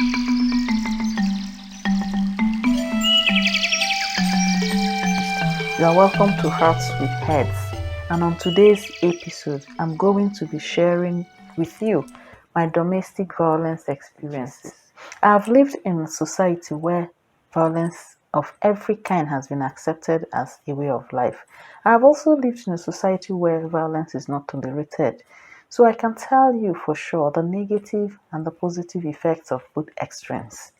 You are welcome to Hearts with Heads, and on today's episode, I'm going to be sharing with you my domestic violence experiences. I have lived in a society where violence of every kind has been accepted as a way of life. I have also lived in a society where violence is not tolerated. So I can tell you for sure the negative and the positive effects of both extremes.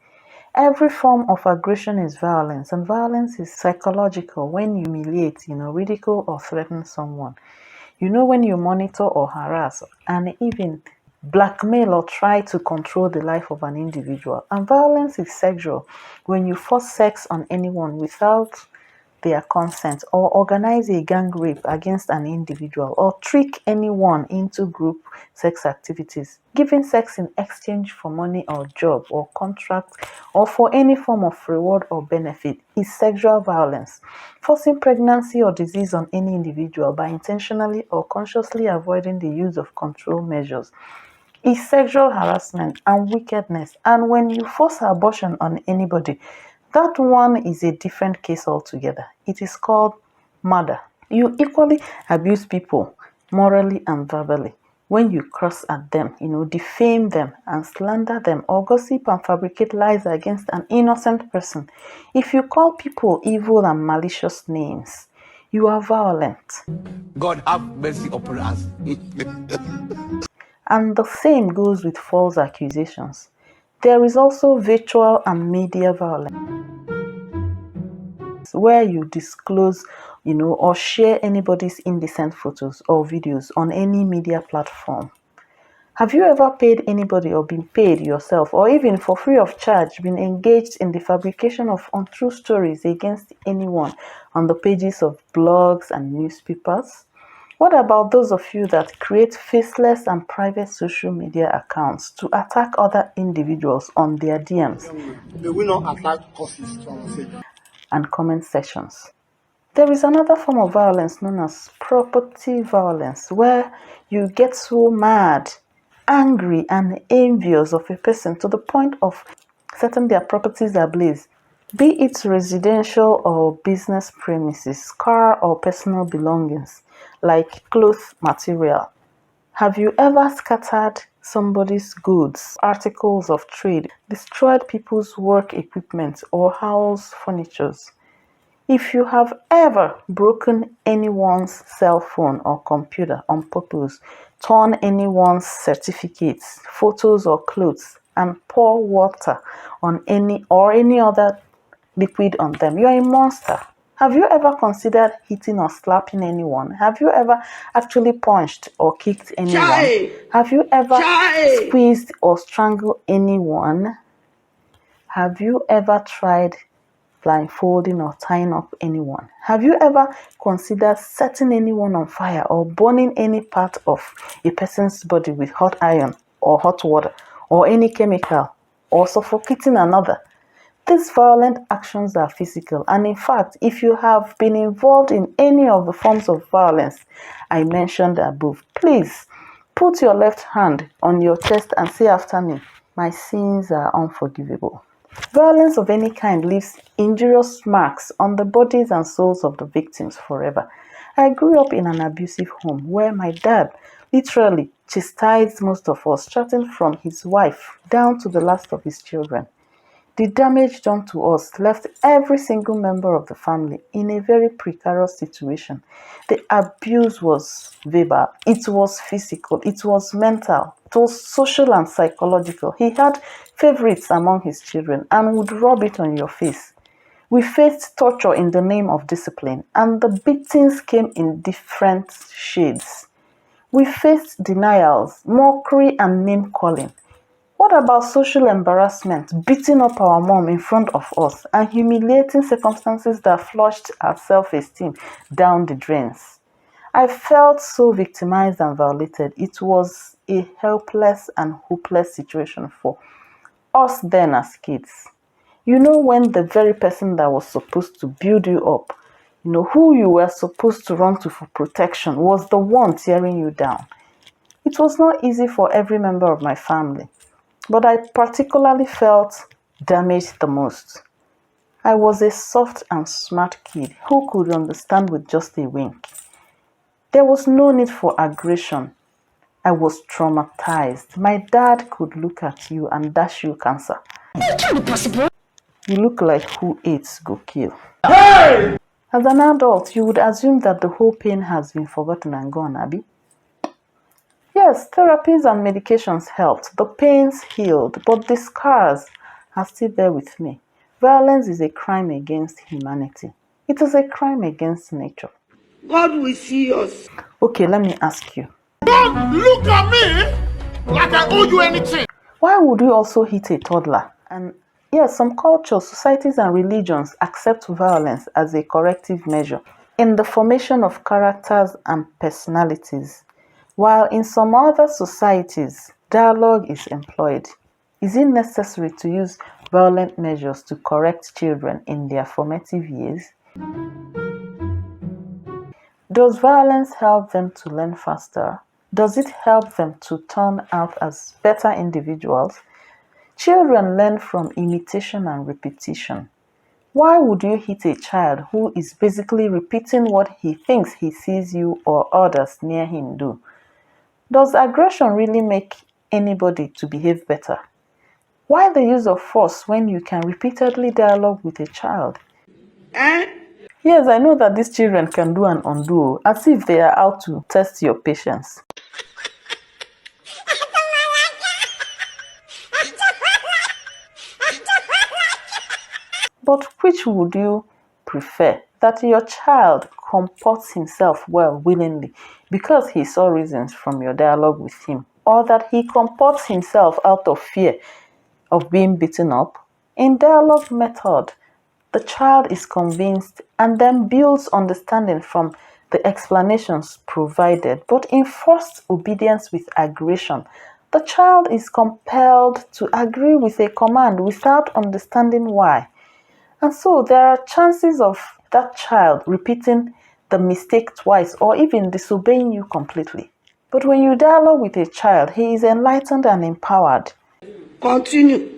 Every form of aggression is violence, and violence is psychological when you humiliate, ridicule or threaten someone. When you monitor or harass and even blackmail or try to control the life of an individual. And violence is sexual when you force sex on anyone without their consent, or organize a gang rape against an individual, or trick anyone into group sex activities, giving sex in exchange for money or job or contract or for any form of reward or benefit is sexual violence. Forcing pregnancy or disease on any individual by intentionally or consciously avoiding the use of control measures is sexual harassment and wickedness. And when you force abortion on anybody, that one is a different case altogether. It is called murder. You equally abuse people morally and verbally when you curse at them, defame them and slander them, or gossip and fabricate lies against an innocent person. If you call people evil and malicious names, you are violent. God have mercy upon us. And the same goes with false accusations. There is also virtual and media violence, where you disclose, or share anybody's indecent photos or videos on any media platform. Have you ever paid anybody or been paid yourself, or even for free of charge, been engaged in the fabrication of untrue stories against anyone on the pages of blogs and newspapers? What about those of you that create faceless and private social media accounts to attack other individuals on their DMs and comment sections? There is another form of violence known as property violence, where you get so mad, angry, and envious of a person to the point of setting their properties ablaze, be it residential or business premises, car or personal belongings, like cloth material. Have you ever scattered somebody's goods, articles of trade, destroyed people's work equipment or house furnitures? If you have ever broken anyone's cell phone or computer on purpose, torn anyone's certificates, photos or clothes, and pour water on any other liquid on them, you are a monster. Have you ever considered hitting or slapping anyone? Have you ever actually punched or kicked anyone? Have you ever squeezed or strangled anyone? Have you ever tried blindfolding or tying up anyone? Have you ever considered setting anyone on fire or burning any part of a person's body with hot iron or hot water or any chemical, or suffocating another? These violent actions are physical, and in fact, if you have been involved in any of the forms of violence I mentioned above, please put your left hand on your chest and say after me, "My sins are unforgivable." Violence of any kind leaves injurious marks on the bodies and souls of the victims forever. I grew up in an abusive home where my dad literally chastised most of us, starting from his wife down to the last of his children. The damage done to us left every single member of the family in a very precarious situation. The abuse was verbal, it was physical, it was mental, it was social and psychological. He had favorites among his children and would rub it on your face. We faced torture in the name of discipline, and the beatings came in different shades. We faced denials, mockery, and name-calling. What about social embarrassment, beating up our mom in front of us, and humiliating circumstances that flushed our self-esteem down the drains? I felt so victimized and violated. It was a helpless and hopeless situation for us then as kids. When the very person that was supposed to build you up, who you were supposed to run to for protection, was the one tearing you down. It was not easy for every member of my family. but I particularly felt damaged the most. I was a soft and smart kid who could understand with just a wink. There was no need for aggression. I was traumatized. My dad could look at you and dash you cancer. You look like who ate go kill. Hey! As an adult, you would assume that the whole pain has been forgotten and gone, Abby. Yes, therapies and medications helped. The pains healed, but the scars are still there with me. Violence is a crime against humanity. It is a crime against nature. God will see us. Okay, let me ask you. Don't look at me like I owe you anything. Why would you also hit a toddler? And yes, some cultures, societies, and religions accept violence as a corrective measure in the formation of characters and personalities, while in some other societies, dialogue is employed. Is it necessary to use violent measures to correct children in their formative years? Does violence help them to learn faster? Does it help them to turn out as better individuals? Children learn from imitation and repetition. Why would you hit a child who is basically repeating what he thinks he sees you or others near him do? Does aggression really make anybody to behave better? Why the use of force when you can repeatedly dialogue with a child? Yes, I know that these children can do and undo, as if they are out to test your patience. But which would you prefer? That your child comports himself well willingly because he saw reasons from your dialogue with him, or that he comports himself out of fear of being beaten up? In dialogue method, the child is convinced and then builds understanding from the explanations provided. But in forced obedience with aggression, the child is compelled to agree with a command without understanding why. And so there are chances of that child repeating the mistake twice or even disobeying you completely. But when you dialogue with a child, he is enlightened and empowered. Continue.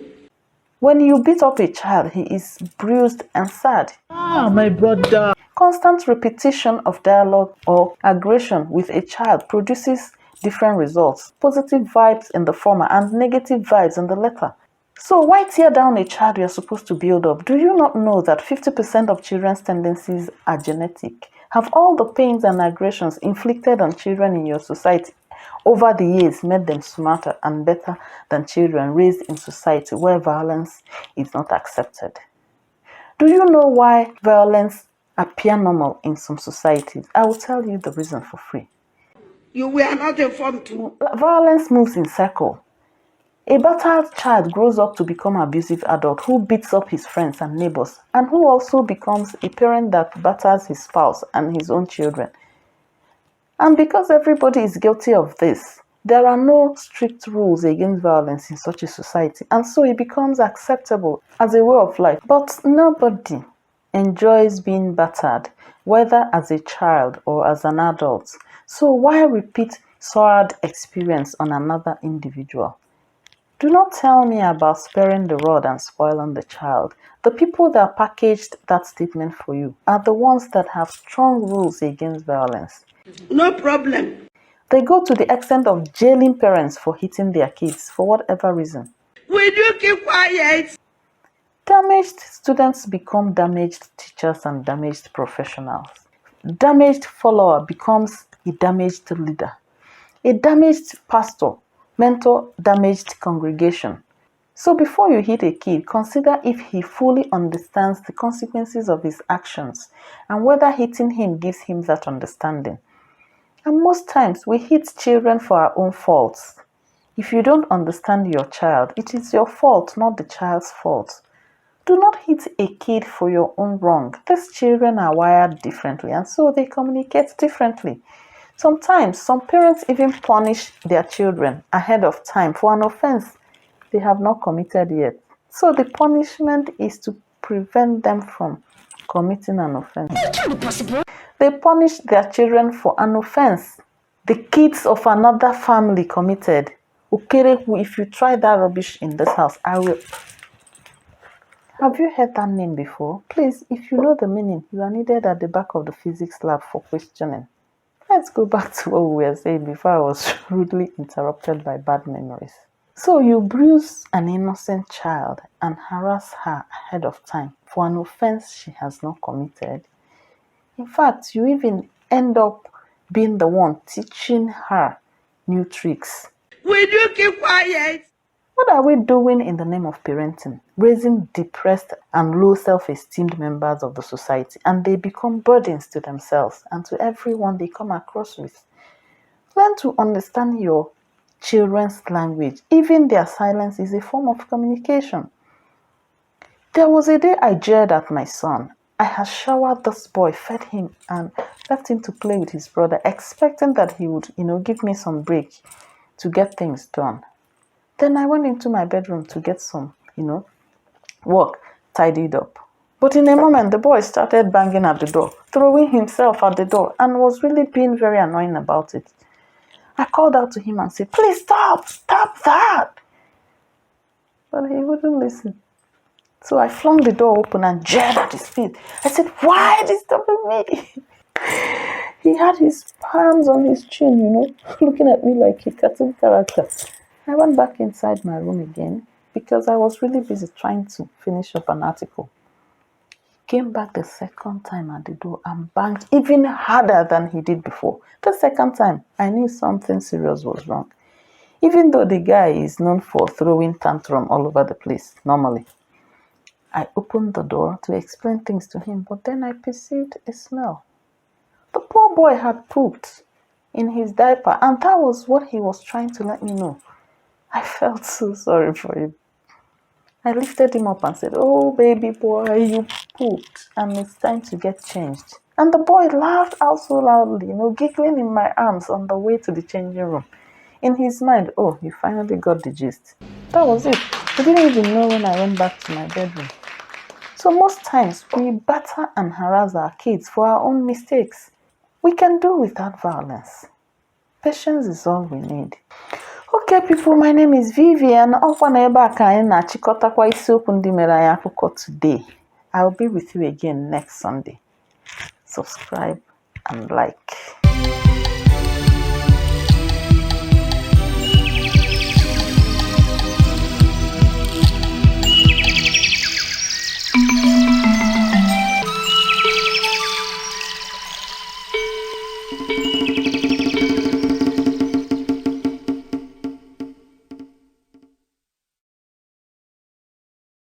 When you beat up a child, he is bruised and sad. My brother. Constant repetition of dialogue or aggression with a child produces different results. Positive vibes in the former and negative vibes in the latter. So why tear down a child you're supposed to build up? Do you not know that 50% of children's tendencies are genetic? Have all the pains and aggressions inflicted on children in your society over the years made them smarter and better than children raised in society where violence is not accepted? Do you know why violence appears normal in some societies? I will tell you the reason for free. You were not informed. Violence moves in circle. A battered child grows up to become an abusive adult who beats up his friends and neighbors, and who also becomes a parent that batters his spouse and his own children. And because everybody is guilty of this, there are no strict rules against violence in such a society, and so it becomes acceptable as a way of life. But nobody enjoys being battered, whether as a child or as an adult. So why repeat sad experience on another individual? Do not tell me about sparing the rod and spoiling the child. The people that packaged that statement for you are the ones that have strong rules against violence. No problem. They go to the extent of jailing parents for hitting their kids for whatever reason. Will you keep quiet? Damaged students become damaged teachers and damaged professionals. Damaged follower becomes a damaged leader. A damaged pastor mentor damaged congregation. So before you hit a kid, consider if he fully understands the consequences of his actions and whether hitting him gives him that understanding. And most times we hit children for our own faults. If you don't understand your child, it is your fault, not the child's fault. Do not hit a kid for your own wrong. These children are wired differently and so they communicate differently. Sometimes some parents even punish their children ahead of time for an offense they have not committed yet. So the punishment is to prevent them from committing an offense. They punish their children for an offense the kids of another family committed, Ukerehu, if you try that rubbish in this house, I will. Have you heard that name before? Please, if you know the meaning, you are needed at the back of the physics lab for questioning. Let's go back to what we were saying before I was rudely interrupted by bad memories. So you bruise an innocent child and harass her ahead of time for an offense she has not committed. In fact, you even end up being the one teaching her new tricks. Will you keep quiet? What are we doing in the name of parenting? Raising depressed and low self-esteemed members of the society, and they become burdens to themselves and to everyone they come across with. Learn to understand your children's language. Even their silence is a form of communication. There was a day I jeered at my son. I had showered this boy, fed him, and left him to play with his brother, expecting that he would, give me some break to get things done. Then I went into my bedroom to get some, work tidied up. But in a moment, the boy started banging at the door, throwing himself at the door, and was really being very annoying about it. I called out to him and said, "Please stop that." But he wouldn't listen. So I flung the door open and jeered at his feet. I said, "Why are you disturbing me?" He had his palms on his chin, looking at me like a cartoon character. I went back inside my room again because I was really busy trying to finish up an article. He came back the second time at the door and banged even harder than he did before. The second time, I knew something serious was wrong. Even though the guy is known for throwing tantrum all over the place normally. I opened the door to explain things to him, but then I perceived a smell. The poor boy had pooped in his diaper, and that was what he was trying to let me know. I felt so sorry for him. I lifted him up and said, "Oh, baby boy, you pooped, and it's time to get changed." And the boy laughed out so loudly, giggling in my arms on the way to the changing room. In his mind, oh, he finally got the gist. That was it. He didn't even know when I went back to my bedroom. So most times, we batter and harass our kids for our own mistakes. We can do without violence. Patience is all we need. Okay, people, my name is Vivian. Today. I'll be with you again next Sunday. Subscribe and like.